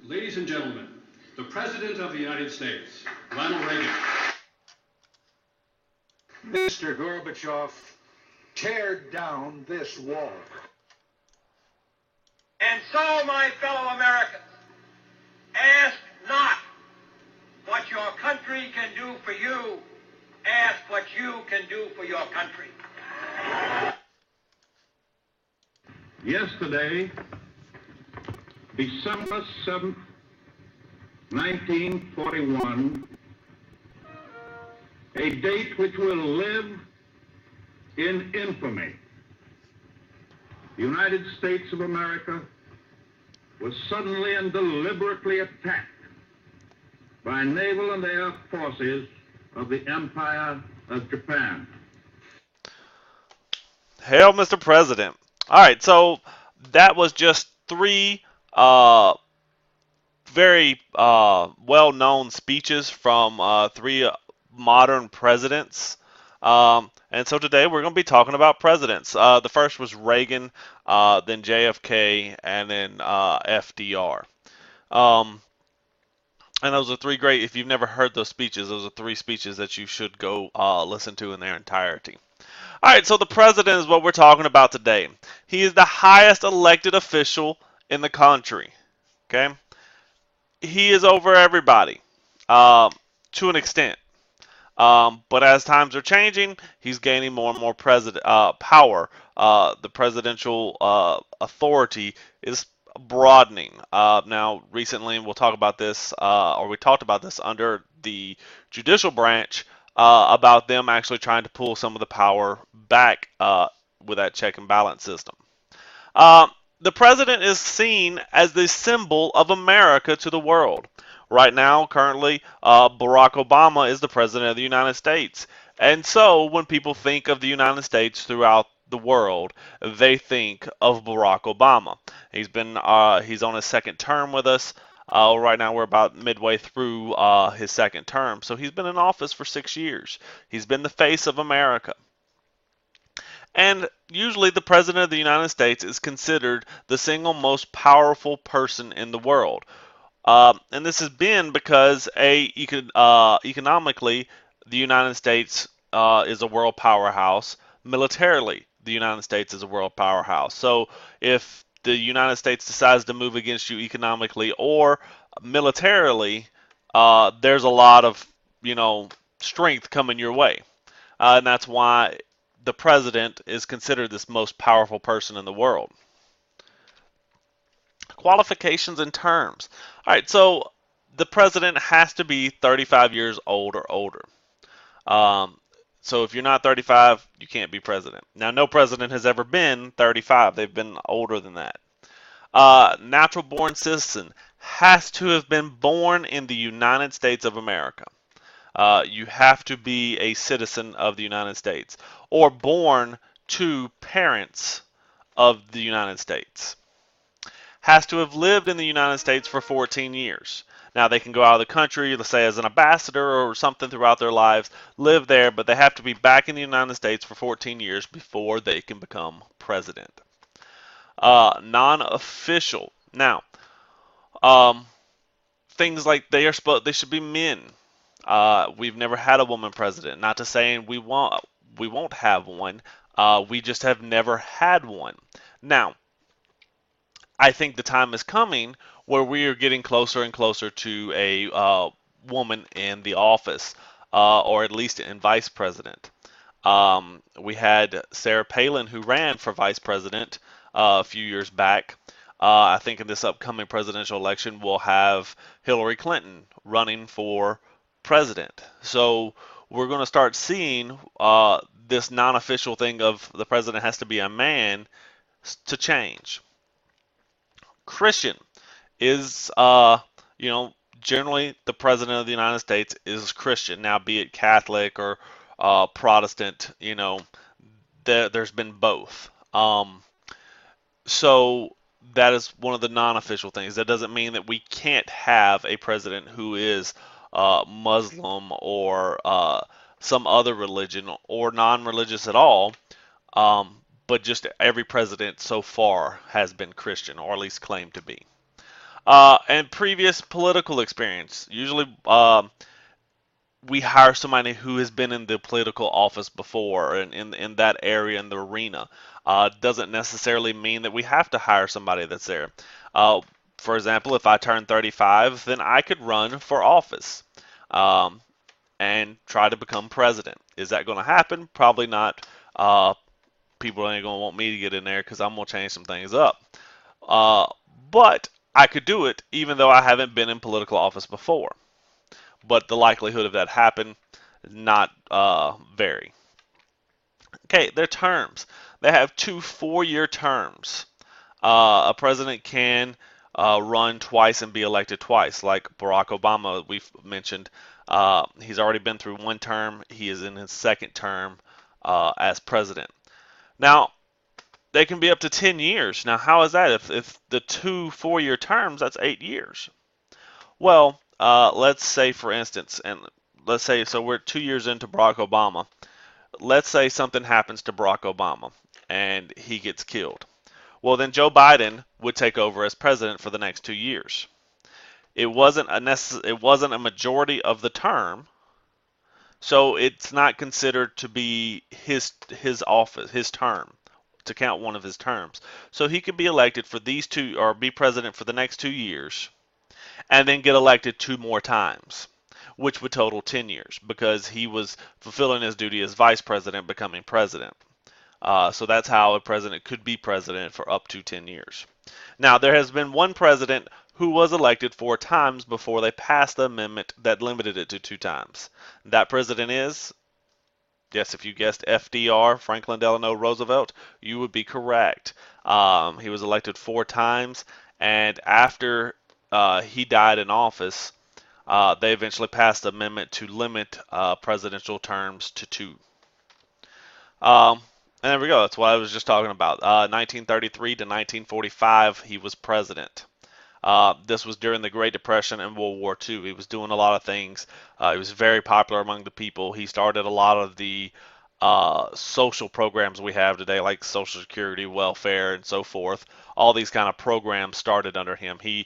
Ladies and gentlemen, the President of the United States, Ronald Reagan. Mr. Gorbachev, tear down this wall. And so, my fellow Americans, ask not what your country can do for you, ask what you can do for your country. Yesterday, December 7th, 1941, a date which will live in infamy. The United States of America was suddenly and deliberately attacked by naval and air forces of the Empire of Japan. Hail, Mr. President. All right, so that was just three very well-known speeches from three modern presidents. And so today we're going to be talking about presidents. The first was Reagan, then JFK, and then FDR. And those are three great, if you've never heard those speeches, those are three speeches that you should go listen to in their entirety. All right, so the president is what we're talking about today. He is the highest elected official in the country. Okay? He is over everybody to an extent. But as times are changing, he's gaining more and more power. The presidential authority is broadening. Now, recently, and we'll talk about this, or we talked about this under the judicial branch, about them actually trying to pull some of the power back with that check and balance system. The president is seen as the symbol of America to the world. Right now, currently, Barack Obama is the president of the United States. And so when people think of the United States throughout the world, they think of Barack Obama. He's on his second term with us. Right now we're about midway through his second term. So he's been in office for 6 years. He's been the face of America. And usually the president of the United States is considered the single most powerful person in the world. And this has been because economically, the United States is a world powerhouse. Militarily, the United States is a world powerhouse. So if the United States decides to move against you economically or militarily, there's a lot of, strength coming your way. And that's why the president is considered this most powerful person in the world. Qualifications and terms. All right, so the president has to be 35 years old or older. So if you're not 35, you can't be president. Now, no president has ever been 35. They've been older than that. Natural born citizen has to have been born in the United States of America. You have to be a citizen of the United States or born to parents of the United States. Has to have lived in the United States for 14 years. Now, they can go out of the country, let's say as an ambassador or something throughout their lives, live there, but they have to be back in the United States for 14 years before they can become president. Non-official. Now, things like they should be men. We've never had a woman president. Not to say we won't have one. We just have never had one. Now, I think the time is coming where we are getting closer and closer to a woman in the office, or at least in vice president. We had Sarah Palin, who ran for vice president a few years back. I think in this upcoming presidential election, we'll have Hillary Clinton running for president. So we're going to start seeing this non-official thing of the president has to be a man to change. Christian is, generally the president of the United States is Christian. Now, be it Catholic or Protestant, there's been both. So that is one of the non-official things. That doesn't mean that we can't have a president who is Muslim or some other religion or non-religious at all. But just every president so far has been Christian, or at least claimed to be. and previous political experience. Usually, we hire somebody who has been in the political office before and in that area in the arena. Doesn't necessarily mean that we have to hire somebody that's there. Uh, for example, if I turn 35, then I could run for office um, and try to become president. Is that going to happen? Probably not. People ain't going to want me to get in there because I'm going to change some things up. Uh, but I could do it even though I haven't been in political office before. But the likelihood of that happen, not very. Okay, their terms. They have 2 4-year terms. A president can run twice and be elected twice, like Barack Obama, we've mentioned. He's already been through 1 term. He is in his 2nd term as president. Now, they can be up to 10 years. Now, how is that? If the 2 4-year terms, that's 8 years. Well, let's say, for instance, and let's say, so we're 2 years into Barack Obama. Let's say something happens to Barack Obama and he gets killed. Well, then Joe Biden would take over as president for the next 2 years. It wasn't a majority of the term, so it's not considered to be his office, his term, to count one of his terms. So he could be elected for these 2, or be president for the next 2 years, and then get elected 2 more times, which would total 10 years because he was fulfilling his duty as vice president, becoming president. So that's how a president could be president for up to 10 years. Now, there has been one president who was elected 4 times before they passed the amendment that limited it to 2 times. That president is, yes, if you guessed FDR, Franklin Delano Roosevelt, you would be correct. He was elected 4 times, and after he died in office, they eventually passed an amendment to limit presidential terms to 2. And there we go. That's what I was just talking about. 1933 to 1945, he was president. This was during the Great Depression and World War II. He was doing a lot of things. He was very popular among the people. He started a lot of the social programs we have today, like Social Security, welfare, and so forth. All these kind of programs started under him. He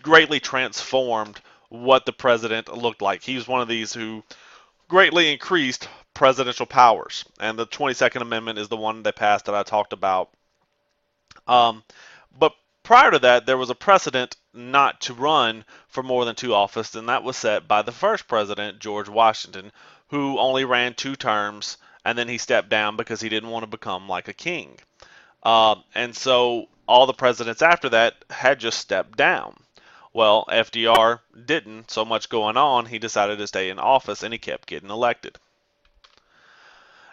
greatly transformed what the president looked like. He was one of these who greatly increased presidential powers, and the 22nd Amendment is the one they passed that I talked about. But prior to that, there was a precedent not to run for more than 2 offices, and that was set by the first president, George Washington, who only ran 2 terms, and then he stepped down because he didn't want to become like a king. And so all the presidents after that had just stepped down. Well, FDR didn't, so much going on, he decided to stay in office, and he kept getting elected.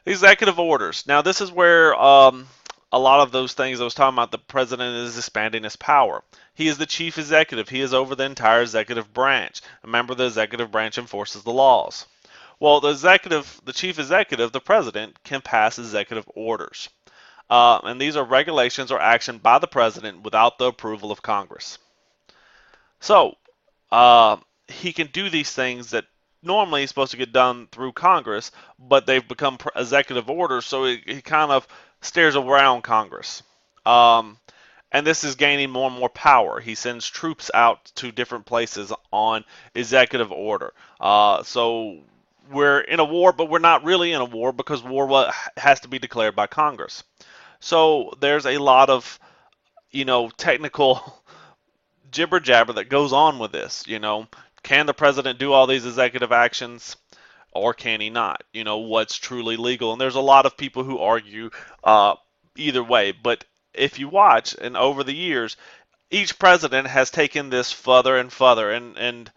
Executive orders. Now, this is where a lot of those things I was talking about, the president is expanding his power. He is the chief executive. He is over the entire executive branch. Remember, the executive branch enforces the laws. Well, the chief executive, the president, can pass executive orders. And these are regulations or action by the president without the approval of Congress. So, he can do these things that normally is supposed to get done through Congress, but they've become executive orders, so he kind of steers around Congress. And this is gaining more and more power. He sends troops out to different places on executive order. So we're in a war, but we're not really in a war because war has to be declared by Congress. So there's a lot of, technical jibber jabber that goes on with this. Can the president do all these executive actions, or can he not? What's truly legal? And there's a lot of people who argue either way. But if you watch, and over the years, each president has taken this further and further. And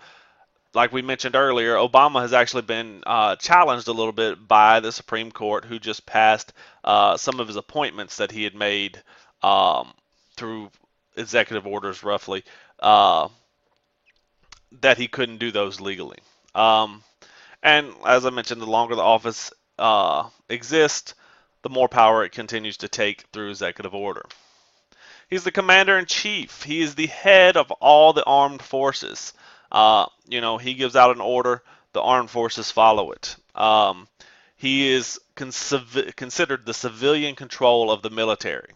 like we mentioned earlier, Obama has actually been challenged a little bit by the Supreme Court, who just passed some of his appointments that he had made through executive orders, roughly, that he couldn't do those legally. And as I mentioned, the longer the office exists, the more power it continues to take through executive order. He's the commander-in-chief. He is the head of all the armed forces. He gives out an order, the armed forces follow it. He is considered the civilian control of the military.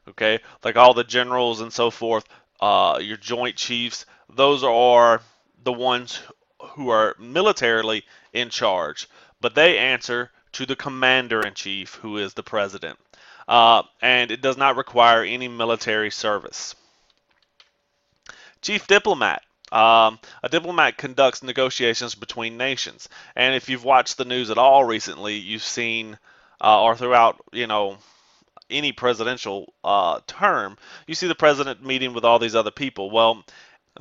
Okay, like all the generals and so forth, your Joint Chiefs. Those are the ones who are militarily in charge, but they answer to the Commander-in-Chief, who is the President. And it does not require any military service. Chief Diplomat. A diplomat conducts negotiations between nations. And if you've watched the news at all recently, you've seen, or throughout, any presidential term, you see the president meeting with all these other people. Well,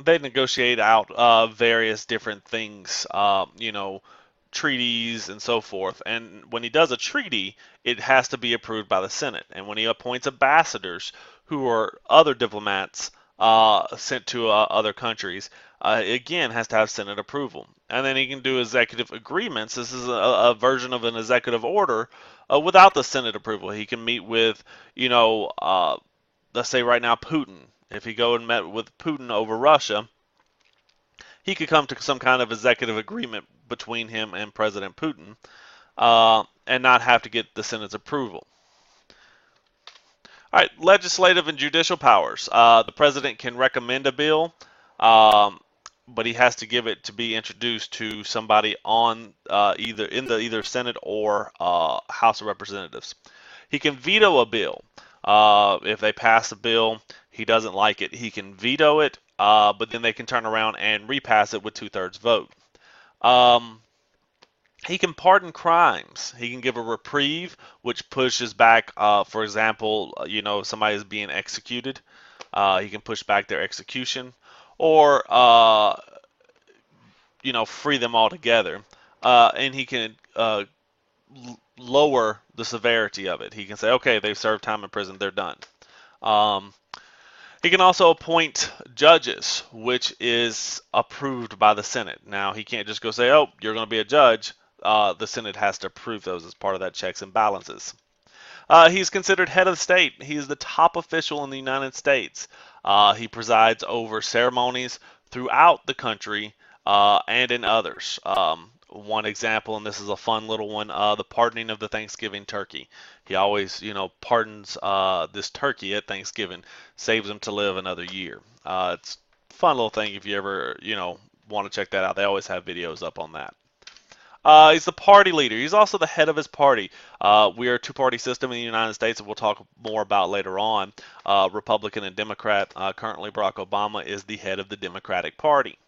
they negotiate out various different things, treaties and so forth. And when he does a treaty, it has to be approved by the Senate. And when he appoints ambassadors, who are other diplomats sent to other countries, again has to have Senate approval. And then he can do executive agreements. This is a version of an executive order without the Senate approval. He can meet with, let's say right now, Putin. If he go and met with Putin over Russia, he could come to some kind of executive agreement between him and President Putin and not have to get the Senate's approval. All right, legislative and judicial powers. The president can recommend a bill, but he has to give it to be introduced to somebody on either Senate or House of Representatives. He can veto a bill. If they pass a bill, he doesn't like it, he can veto it, but then they can turn around and repass it with 2/3 vote. He can pardon crimes. He can give a reprieve, which pushes back, for example, if somebody is being executed, he can push back their execution, or free them altogether. And he can lower the severity of it. He can say, okay, they've served time in prison, they're done. He can also appoint judges, which is approved by the Senate. Now, he can't just go say, oh, you're going to be a judge. The Senate has to approve those as part of that checks and balances. He's considered head of state. He is the top official in the United States. He presides over ceremonies throughout the country and in others. One example, and this is a fun little one, the pardoning of the Thanksgiving turkey. He always, pardons this turkey at Thanksgiving, saves him to live another year. It's a fun little thing if you ever, want to check that out. They always have videos up on that. He's the party leader. He's also the head of his party. We are a two-party system in the United States, and we'll talk more about later on. Republican and Democrat. Currently, Barack Obama is the head of the Democratic Party.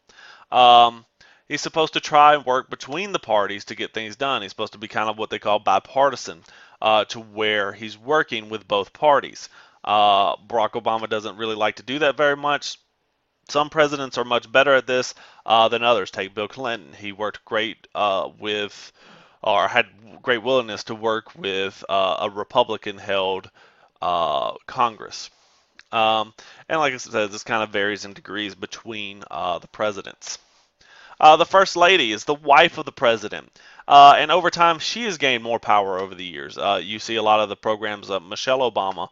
He's supposed to try and work between the parties to get things done. He's supposed to be kind of what they call bipartisan, to where he's working with both parties. Barack Obama doesn't really like to do that very much. Some presidents are much better at this than others. Take Bill Clinton. He worked great had great willingness to work with a Republican-held Congress. And like I said, this kind of varies in degrees between the presidents. The First Lady is the wife of the president. And over time, she has gained more power over the years. You see a lot of the programs Michelle Obama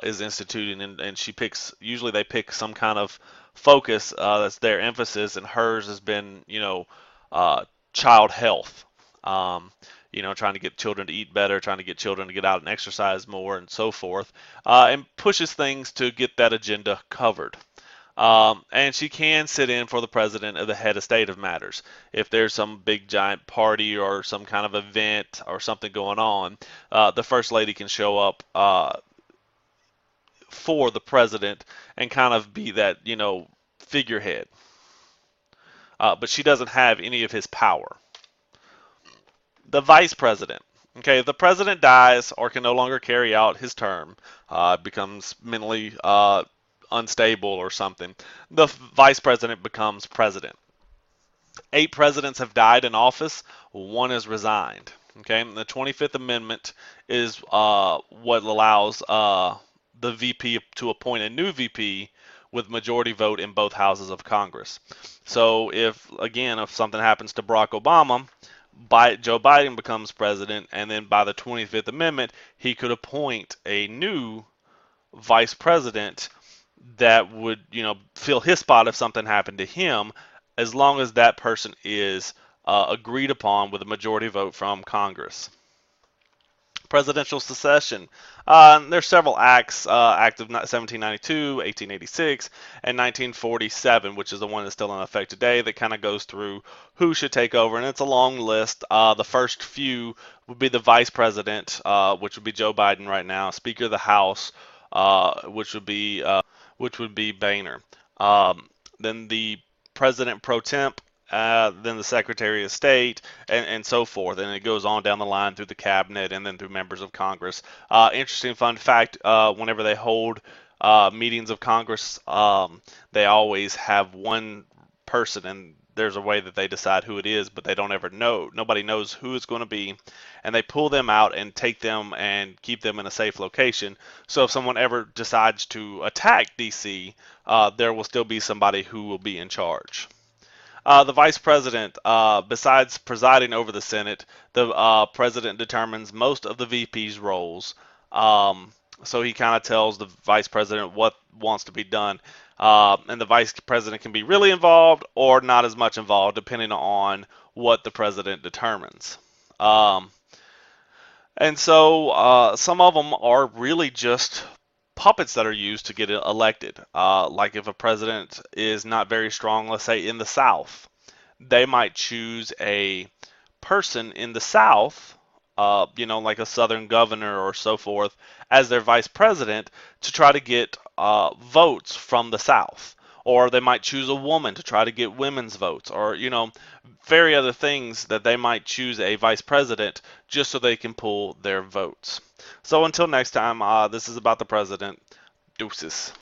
is instituting, and she usually they pick some kind of focus that's their emphasis, and hers has been, child health. Trying to get children to eat better, trying to get children to get out and exercise more, and so forth, and pushes things to get that agenda covered. And she can sit in for the president of the head of state of matters. If there's some big giant party or some kind of event or something going on, the First Lady can show up for the president and kind of be that, figurehead. But she doesn't have any of his power. The vice president. Okay, if the president dies or can no longer carry out his term, becomes mentally unstable or something, the vice president becomes president. 8 presidents have died in office, 1 has resigned. Okay, and the 25th Amendment is what allows the VP to appoint a new VP with majority vote in both houses of Congress. So if something happens to Barack Obama, Joe Biden becomes president, and then by the 25th Amendment, he could appoint a new vice president that would, fill his spot if something happened to him, as long as that person is agreed upon with a majority vote from Congress. Presidential succession. There's several acts, Act of 1792, 1886, and 1947, which is the one that's still in effect today, that kind of goes through who should take over, and it's a long list. The first few would be the Vice President, which would be Joe Biden right now, Speaker of the House, which would be Boehner. Then the President Pro Temp, then the Secretary of State, and so forth. And it goes on down the line through the cabinet and then through members of Congress. Interesting fun fact, whenever they hold meetings of Congress, they always have one person, and there's a way that they decide who it is, but they don't ever know. Nobody knows who it's going to be, and they pull them out and take them and keep them in a safe location. So if someone ever decides to attack D.C., there will still be somebody who will be in charge. The vice president, besides presiding over the Senate, the president determines most of the VP's roles. So he kind of tells the vice president what wants to be done. And the vice president can be really involved or not as much involved, depending on what the president determines. And so some of them are really just puppets that are used to get elected. Like if a president is not very strong, let's say in the South, they might choose a person in the South, like a Southern governor or so forth, as their vice president to try to get votes from the South. Or they might choose a woman to try to get women's votes, or very other things that they might choose a vice president just so they can pull their votes. So until next time, this is About the President. Deuces.